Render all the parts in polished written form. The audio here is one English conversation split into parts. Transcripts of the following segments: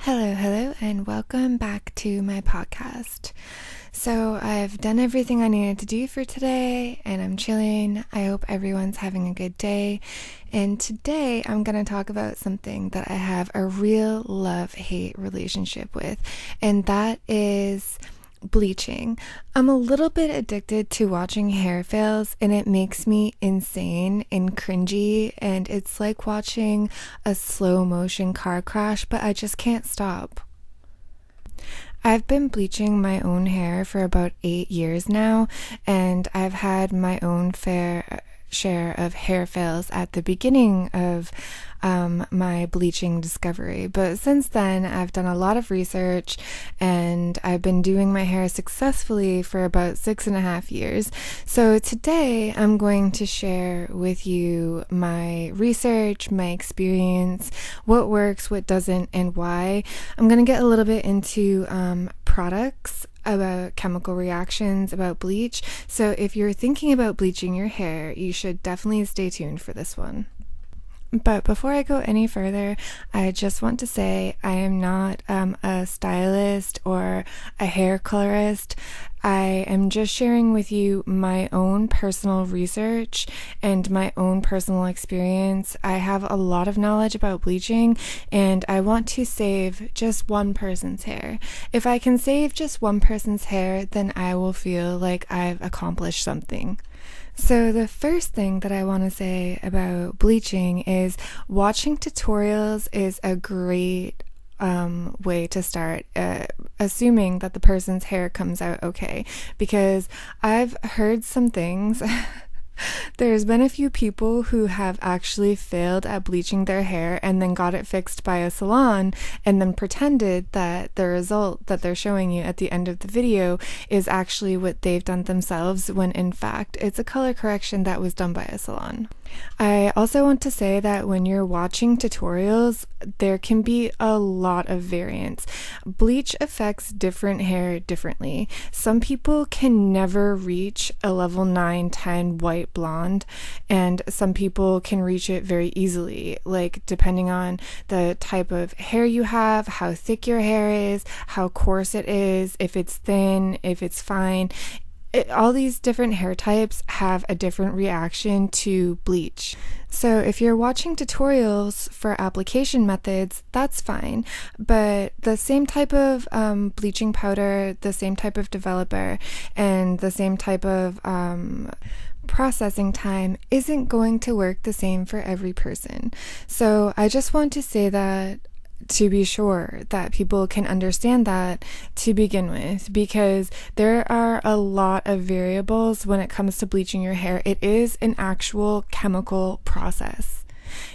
Hello, and welcome back to my podcast. So, I've done everything I needed to do for today, and I'm chilling. I hope everyone's having a good day. And today, I'm going to talk about something that I have a real love-hate relationship with, and that is bleaching. I'm a little bit addicted to watching hair fails, and it makes me insane and cringy, and it's like watching a slow motion car crash, but I just can't stop. I've been bleaching my own hair for about 8 years now, and I've had my own fair share of hair fails at the beginning of my bleaching discovery. But since then, I've done a lot of research and I've been doing my hair successfully for about 6.5 years. So today I'm going to share with you my research, my experience, what works, what doesn't, and why. I'm going to get a little bit into products, about chemical reactions, about bleach. So if you're thinking about bleaching your hair, you should definitely stay tuned for this one. But before I go any further, I just want to say I am not a stylist or a hair colorist. I am just sharing with you my own personal research and my own personal experience. I have a lot of knowledge about bleaching, and I want to save just one person's hair. If I can save just one person's hair, then I will feel like I've accomplished something. So the first thing that I want to say about bleaching is watching tutorials is a great way to start, assuming that the person's hair comes out okay, because I've heard some things. There's been a few people who have actually failed at bleaching their hair and then got it fixed by a salon and then pretended that the result that they're showing you at the end of the video is actually what they've done themselves, when in fact it's a color correction that was done by a salon. I also want to say that when you're watching tutorials, there can be a lot of variance. Bleach affects different hair differently. Some people can never reach a level 9, 10 white blonde, and some people can reach it very easily, like depending on the type of hair you have, how thick your hair is, how coarse it is, if it's thin, if it's fine. All these different hair types have a different reaction to bleach. So if you're watching tutorials for application methods, that's fine. But the same type of bleaching powder, the same type of developer, and the same type of processing time isn't going to work the same for every person. So I just want to say that to be sure that people can understand that to begin with, because there are a lot of variables when it comes to bleaching your hair. It is an actual chemical process.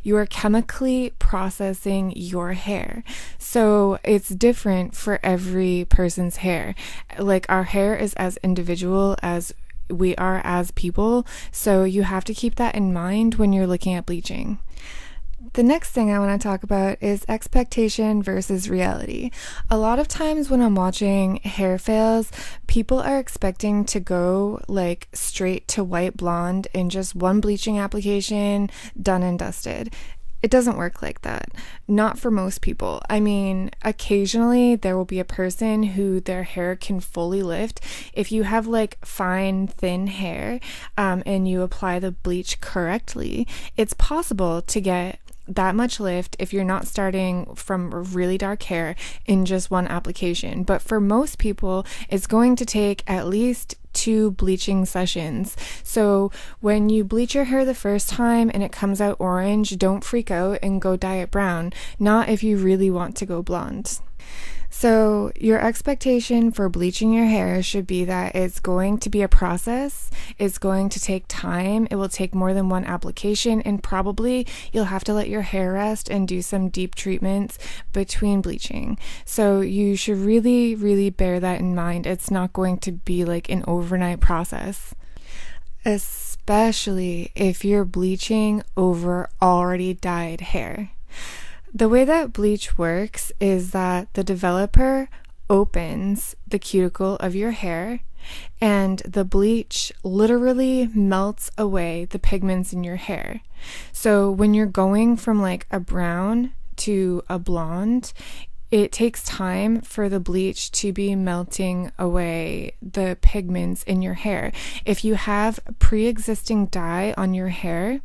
You are chemically processing your hair. So it's different for every person's hair. Like, our hair is as individual as we are as people. So you have to keep that in mind when you're looking at bleaching. The next thing I want to talk about is expectation versus reality. A lot of times when I'm watching hair fails, people are expecting to go like straight to white blonde in just one bleaching application, done and dusted. It doesn't work like that. Not for most people. I mean, occasionally there will be a person who their hair can fully lift. If you have like fine, thin hair, and you apply the bleach correctly, it's possible to get that much lift if you're not starting from really dark hair in just one application. But for most people, it's going to take at least 2 bleaching sessions. So when you bleach your hair the first time and it comes out orange, don't freak out and go dye it brown. Not if you really want to go blonde. So your expectation for bleaching your hair should be that it's going to be a process, it's going to take time, it will take more than one application, and probably you'll have to let your hair rest and do some deep treatments between bleaching. So you should really, really bear that in mind. It's not going to be like an overnight process, especially if you're bleaching over already dyed hair. The way that bleach works is that the developer opens the cuticle of your hair and the bleach literally melts away the pigments in your hair. So when you're going from like a brown to a blonde, it takes time for the bleach to be melting away the pigments in your hair. If you have pre-existing dye on your hair,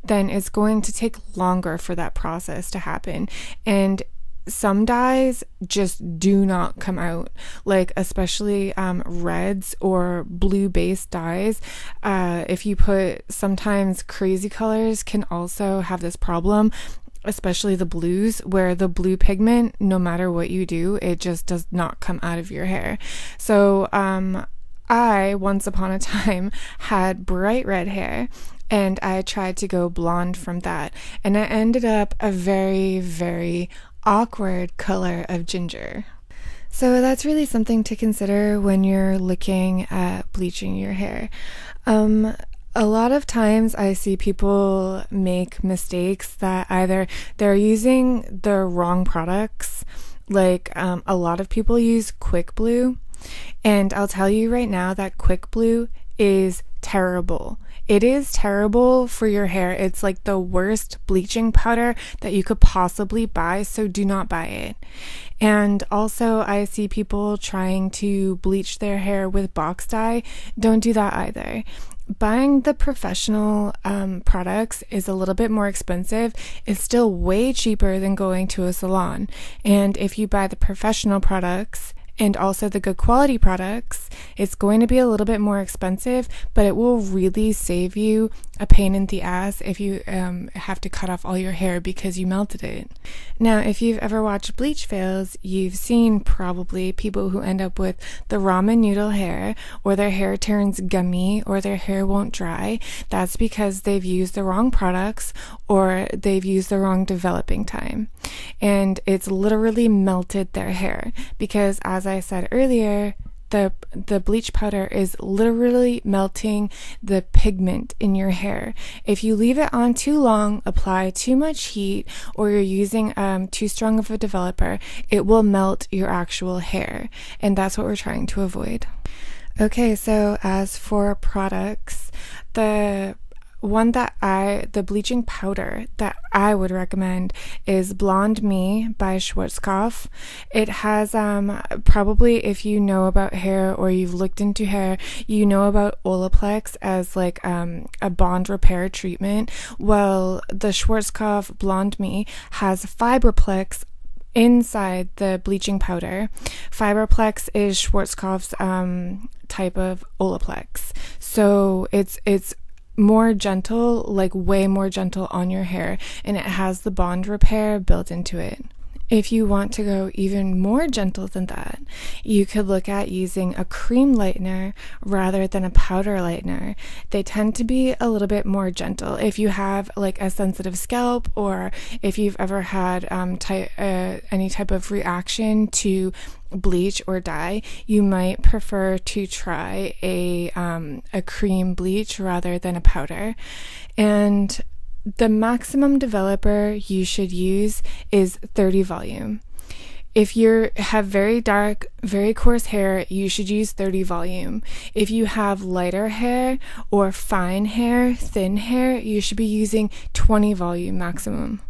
then it's going to take longer for that process to happen. And some dyes just do not come out, like especially reds or blue based dyes. If you put, sometimes crazy colors can also have this problem, especially the blues, where the blue pigment, no matter what you do, it just does not come out of your hair. So I once upon a time had bright red hair, and I tried to go blonde from that, and I ended up a very, very awkward color of ginger. So that's really something to consider when you're looking at bleaching your hair. A lot of times I see people make mistakes that either they're using the wrong products, like a lot of people use Quick Blue, and I'll tell you right now that Quick Blue is terrible. It is terrible for your hair. It's like the worst bleaching powder that you could possibly buy, so do not buy it. And also, I see people trying to bleach their hair with box dye. Don't do that either. Buying the professional products is a little bit more expensive. It's still way cheaper than going to a salon. And if you buy the professional products and also the good quality products, it's going to be a little bit more expensive, but it will really save you a pain in the ass if you have to cut off all your hair because you melted it. Now, if you've ever watched bleach fails, you've seen probably people who end up with the ramen noodle hair, or their hair turns gummy, or their hair won't dry. That's because they've used the wrong products, or they've used the wrong developing time. And it's literally melted their hair because, as I said earlier, the bleach powder is literally melting the pigment in your hair. If you leave it on too long, apply too much heat, or you're using too strong of a developer, it will melt your actual hair. And that's what we're trying to avoid. Okay, so as for products, the bleaching powder that I would recommend is Blonde Me by Schwarzkopf. It has, probably if you know about hair or you've looked into hair, you know about Olaplex as like a bond repair treatment. Well, the Schwarzkopf Blonde Me has Fiberplex inside the bleaching powder. Fiberplex is Schwarzkopf's type of Olaplex. So it's more gentle, like way more gentle on your hair, and it has the bond repair built into it. If you want to go even more gentle than that, you could look at using a cream lightener rather than a powder lightener. They tend to be a little bit more gentle. If you have like a sensitive scalp, or if you've ever had any type of reaction to bleach or dye, you might prefer to try a cream bleach rather than a powder. And the maximum developer you should use is 30 volume. If you have very dark, very coarse hair, you should use 30 volume. If you have lighter hair or fine hair, thin hair, you should be using 20 volume maximum.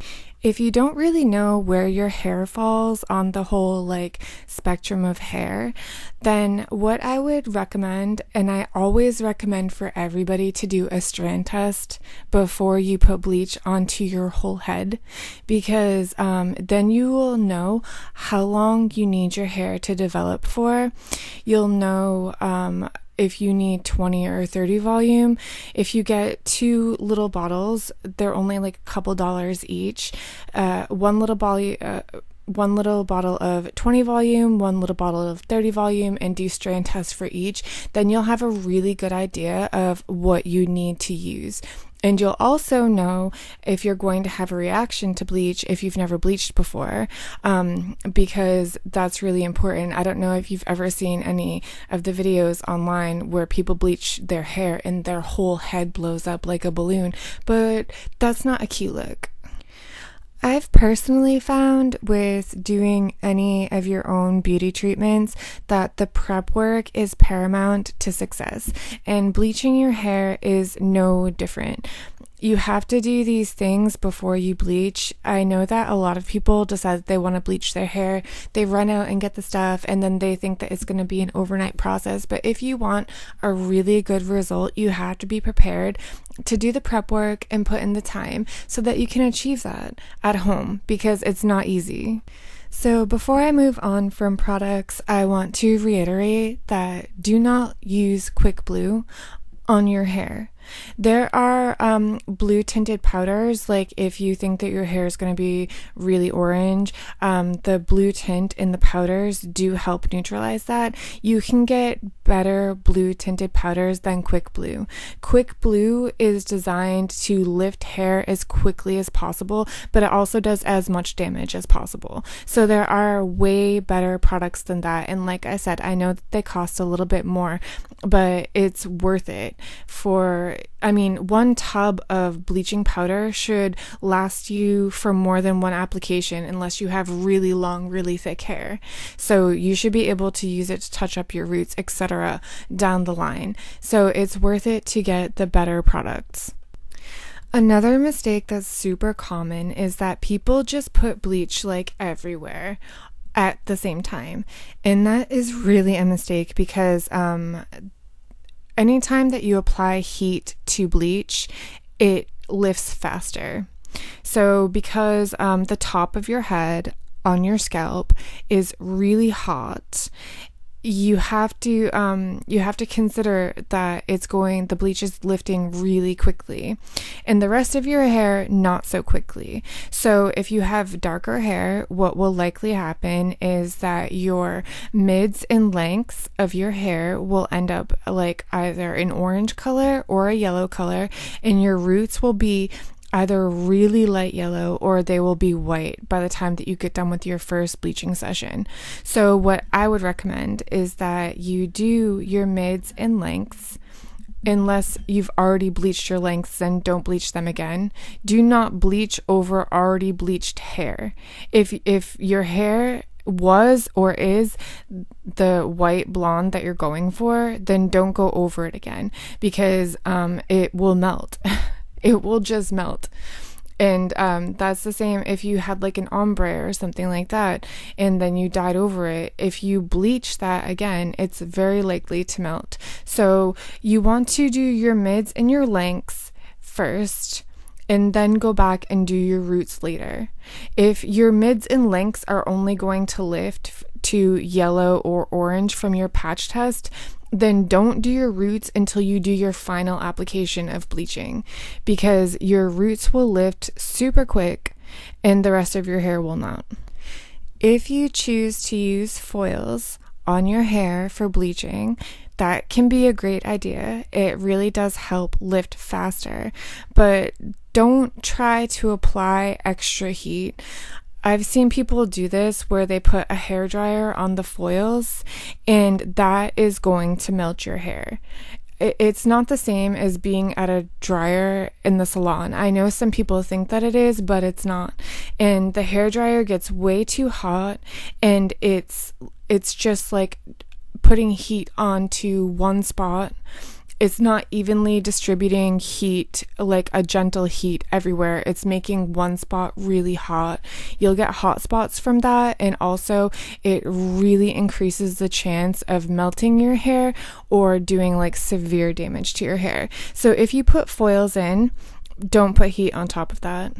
If you don't really know where your hair falls on the whole like spectrum of hair, then what I would recommend, and I always recommend for everybody to do a strand test before you put bleach onto your whole head, because then you will know how long you need your hair to develop for. You'll know if you need 20 or 30 volume. If you get 2 little bottles, they're only like a couple dollars each. One little bottle of 20 volume, 1 little bottle of 30 volume, and do strand tests for each. Then you'll have a really good idea of what you need to use. And you'll also know if you're going to have a reaction to bleach if you've never bleached before, because that's really important. I don't know if you've ever seen any of the videos online where people bleach their hair and their whole head blows up like a balloon, but that's not a cute look. I've personally found with doing any of your own beauty treatments that the prep work is paramount to success, and bleaching your hair is no different. You have to do these things before you bleach. I know that a lot of people decide that they want to bleach their hair. They run out and get the stuff, and then they think that it's going to be an overnight process. But if you want a really good result, you have to be prepared to do the prep work and put in the time so that you can achieve that at home, because it's not easy. So before I move on from products, I want to reiterate that do not use quick blue on your hair. There are blue tinted powders, like if you think that your hair is going to be really orange, the blue tint in the powders do help neutralize that. You can get better blue tinted powders than quick blue. Quick blue is designed to lift hair as quickly as possible, but it also does as much damage as possible. So there are way better products than that. And like I said, I know that they cost a little bit more, but it's worth it one tub of bleaching powder should last you for more than one application unless you have really long, really thick hair. So you should be able to use it to touch up your roots, etc. down the line. So it's worth it to get the better products. Another mistake that's super common is that people just put bleach like everywhere at the same time. And that is really a mistake because anytime that you apply heat to bleach, it lifts faster. So because the top of your head on your scalp is really hot, you have to consider that the bleach is lifting really quickly, and the rest of your hair not so quickly. So if you have darker hair, what will likely happen is that your mids and lengths of your hair will end up like either an orange color or a yellow color, and your roots will be either really light yellow or they will be white by the time that you get done with your first bleaching session. So what I would recommend is that you do your mids and lengths. Unless you've already bleached your lengths, then don't bleach them again. Do not bleach over already bleached hair. If your hair was or is the white blonde that you're going for, then don't go over it again, because it will melt. It will just melt. And that's the same if you had like an ombre or something like that, and then you dyed over it. If you bleach that again, it's very likely to melt. So you want to do your mids and your lengths first, and then go back and do your roots later. If your mids and lengths are only going to lift to yellow or orange from your patch test, then don't do your roots until you do your final application of bleaching, because your roots will lift super quick and the rest of your hair will not. If you choose to use foils on your hair for bleaching, that can be a great idea. It really does help lift faster, but don't try to apply extra heat. I've seen people do this where they put a hairdryer on the foils, and that is going to melt your hair. It's not the same as being at a dryer in the salon. I know some people think that it is, but it's not. And the hairdryer gets way too hot, and it's just like putting heat onto one spot. It's not evenly distributing heat, like a gentle heat everywhere. It's making one spot really hot. You'll get hot spots from that, and also it really increases the chance of melting your hair or doing like severe damage to your hair. So if you put foils in, don't put heat on top of that.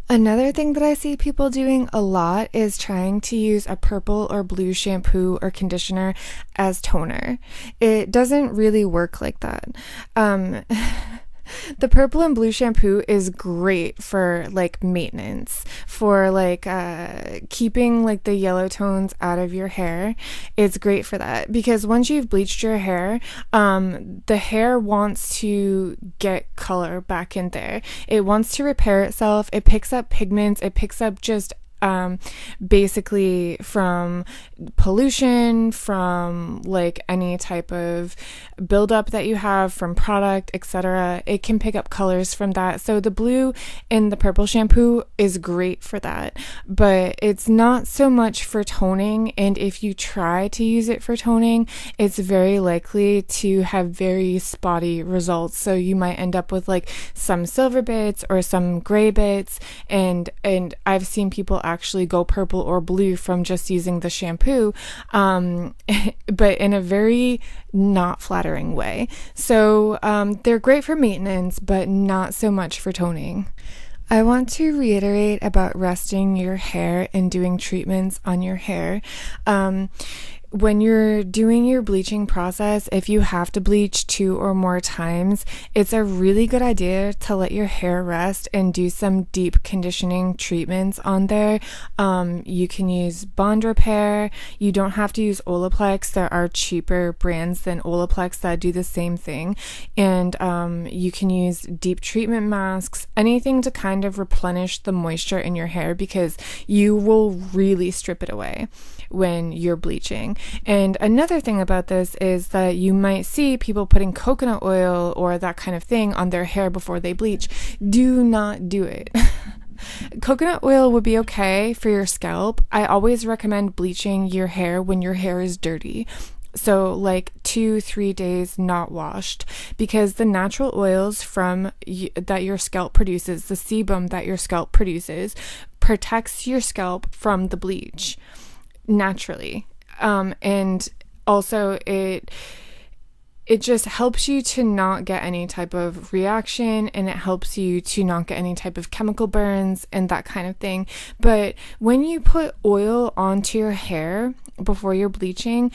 Another thing that I see people doing a lot is trying to use a purple or blue shampoo or conditioner as toner. It doesn't really work like that. The purple and blue shampoo is great for like maintenance, for like keeping like the yellow tones out of your hair. It's great for that, because once you've bleached your hair, the hair wants to get color back in there. It wants to repair itself. It picks up pigments. It picks up just basically from pollution, from like any type of buildup that you have from product, etc. It can pick up colors from that. So the blue in the purple shampoo is great for that, but it's not so much for toning. And if you try to use it for toning, it's very likely to have very spotty results. So you might end up with like some silver bits or some gray bits, and I've seen people actually go purple or blue from just using the shampoo, but in a very not flattering way. So they're great for maintenance, but not so much for toning. I want to reiterate about resting your hair and doing treatments on your hair. When you're doing your bleaching process, if you have to bleach 2 or more times, it's a really good idea to let your hair rest and do some deep conditioning treatments on there. You can use Bond Repair. You don't have to use Olaplex. There are cheaper brands than Olaplex that do the same thing. And you can use deep treatment masks, anything to kind of replenish the moisture in your hair, because you will really strip it away when you're bleaching. And another thing about this is that you might see people putting coconut oil or that kind of thing on their hair before they bleach. Do not do it. Coconut oil would be okay for your scalp. I always recommend bleaching your hair when your hair is dirty. So like 2-3 days not washed, because the natural oils from that your scalp produces, the sebum that your scalp produces, protects your scalp from the bleach naturally. And also it just helps you to not get any type of reaction, and it helps you to not get any type of chemical burns and that kind of thing. But when you put oil onto your hair before you're bleaching,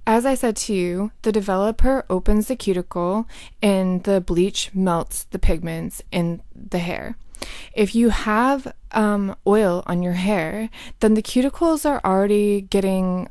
as I said to you, the developer opens the cuticle and the bleach melts the pigments in the hair. If you have oil on your hair, then the cuticles are already getting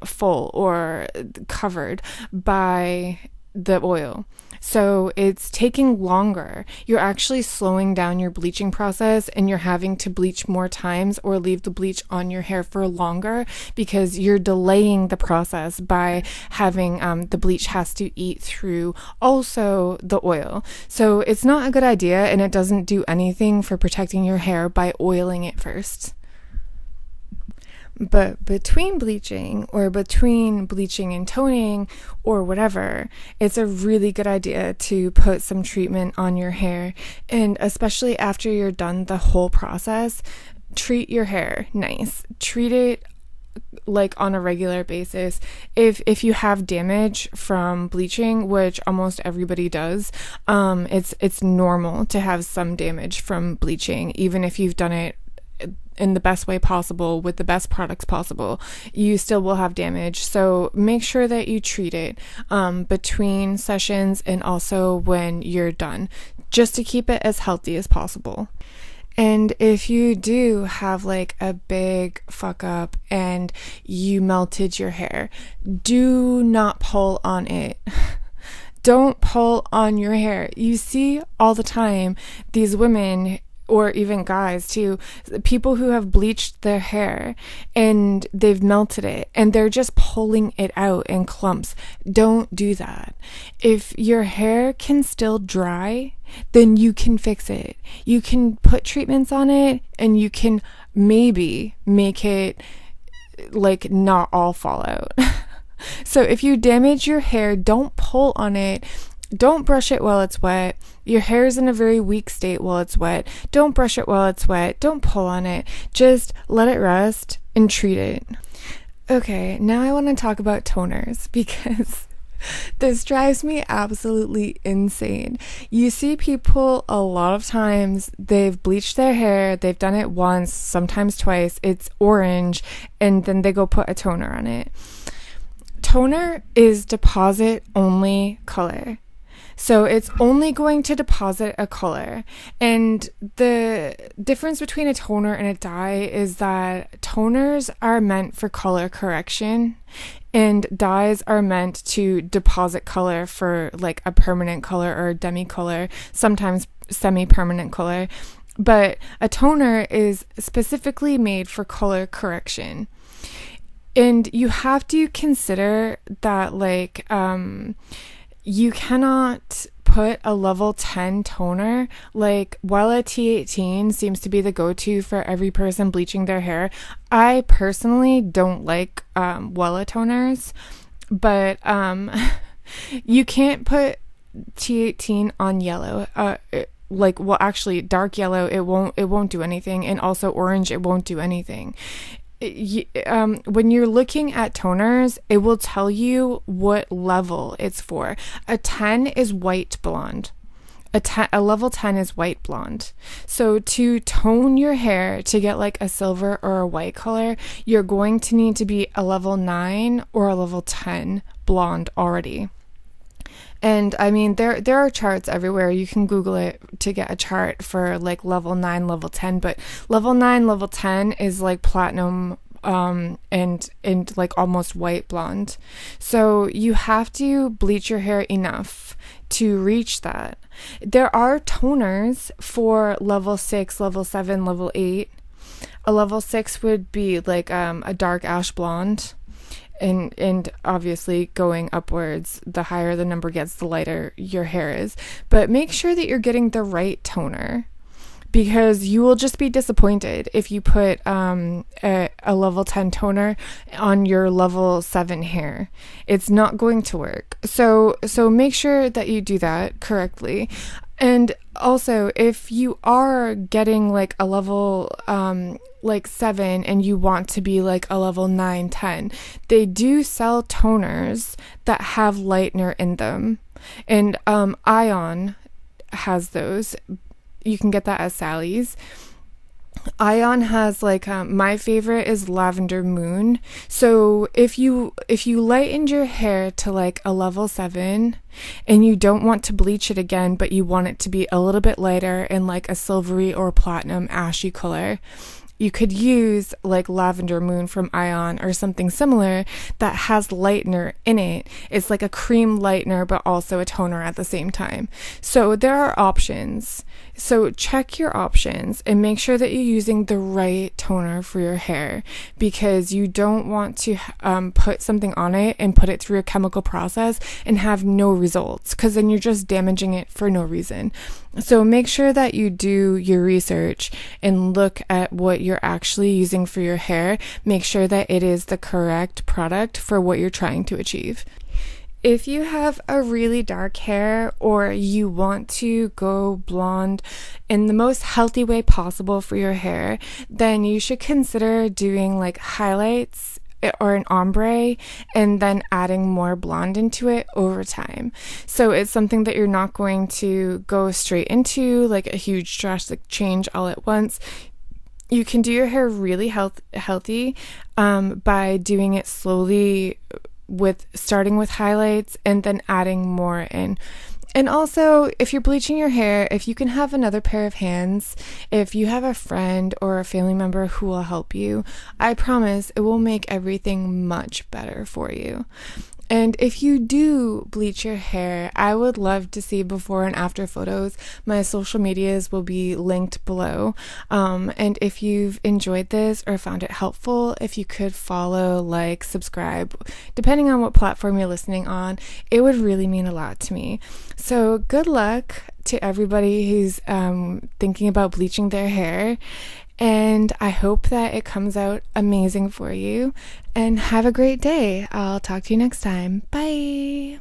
full or covered by the oil. So it's taking longer. You're actually slowing down your bleaching process, and you're having to bleach more times or leave the bleach on your hair for longer, because you're delaying the process by having the bleach has to eat through also the oil. So it's not a good idea, and it doesn't do anything for protecting your hair by oiling it first. But between bleaching and toning or whatever, it's a really good idea to put some treatment on your hair. And especially after you're done the whole process, treat your hair nice. Treat it like on a regular basis. If you have damage from bleaching, which almost everybody does, it's normal to have some damage from bleaching, even if you've done it in the best way possible with the best products possible, you still will have damage. So make sure that you treat it between sessions and also when you're done, just to keep it as healthy as possible. And if you do have like a big fuck up and you melted your hair, do not pull on it. Don't pull on your hair. You see all the time these women, or even guys too, people who have bleached their hair and they've melted it and they're just pulling it out in clumps. Don't do that. If your hair can still dry, then you can fix it. You can put treatments on it, and you can maybe make it like not all fall out. So if you damage your hair, don't pull on it. Don't brush it while it's wet. Your hair is in a very weak state while it's wet. Don't brush it while it's wet. Don't pull on it. Just let it rest and treat it. Okay, now I want to talk about toners, because this drives me absolutely insane. You see people a lot of times, they've bleached their hair, they've done it once, sometimes twice, it's orange, and then they go put a toner on it. Toner is deposit only color. So it's only going to deposit a color. And the difference between a toner and a dye is that toners are meant for color correction, and dyes are meant to deposit color for like a permanent color or a demi-color, sometimes semi-permanent color. But a toner is specifically made for color correction. And you have to consider that, like, you cannot put a level 10 toner, like, while a T18 seems to be the go-to for every person bleaching their hair. I personally don't like Wella toners, but you can't put T18 on yellow. Actually, dark yellow, it won't do anything, and also orange, it won't do anything. When you're looking at toners, it will tell you what level it's for. A 10 is white blonde. A level 10 is white blonde. So to tone your hair to get like a silver or a white color, you're going to need to be a level 9 or a level 10 blonde already. And I mean, there are charts everywhere. You can Google it to get a chart for like level 9, level 10, but level 9, level 10 is like platinum and like almost white blonde. So you have to bleach your hair enough to reach that. There are toners for level 6, level 7, level 8. A level 6 would be like a dark ash blonde. And obviously going upwards, the higher the number gets, the lighter your hair is. But make sure that you're getting the right toner, because you will just be disappointed if you put a level 10 toner on your level 7 hair. It's not going to work. So make sure that you do that correctly. And also, if you are getting like a level like 7 and you want to be like a level 9, 10, they do sell toners that have lightener in them. And Ion has those. You can get that at Sally's. Ion has like my favorite is Lavender Moon. So if you lightened your hair to like a level 7 and you don't want to bleach it again, but you want it to be a little bit lighter in like a silvery or platinum ashy color, you could use like Lavender Moon from Ion or something similar that has lightener in it. It's like a cream lightener, but also a toner at the same time. So there are options. So check your options and make sure that you're using the right toner for your hair, because you don't want to put something on it and put it through a chemical process and have no results, because then you're just damaging it for no reason. So make sure that you do your research and look at what you're actually using for your hair. Make sure that it is the correct product for what you're trying to achieve. If you have a really dark hair or you want to go blonde in the most healthy way possible for your hair, then you should consider doing like highlights or an ombre and then adding more blonde into it over time. So it's something that you're not going to go straight into like a huge drastic change all at once. You can do your hair really healthy by doing it slowly, with starting with highlights and then adding more in. And also, if you're bleaching your hair, if you can have another pair of hands, if you have a friend or a family member who will help you, I promise it will make everything much better for you. And if you do bleach your hair, I would love to see before and after photos. My social medias will be linked below. And if you've enjoyed this or found it helpful, if you could follow, like, subscribe, depending on what platform you're listening on, it would really mean a lot to me. So good luck to everybody who's thinking about bleaching their hair. And I hope that it comes out amazing for you. And have a great day. I'll talk to you next time. Bye.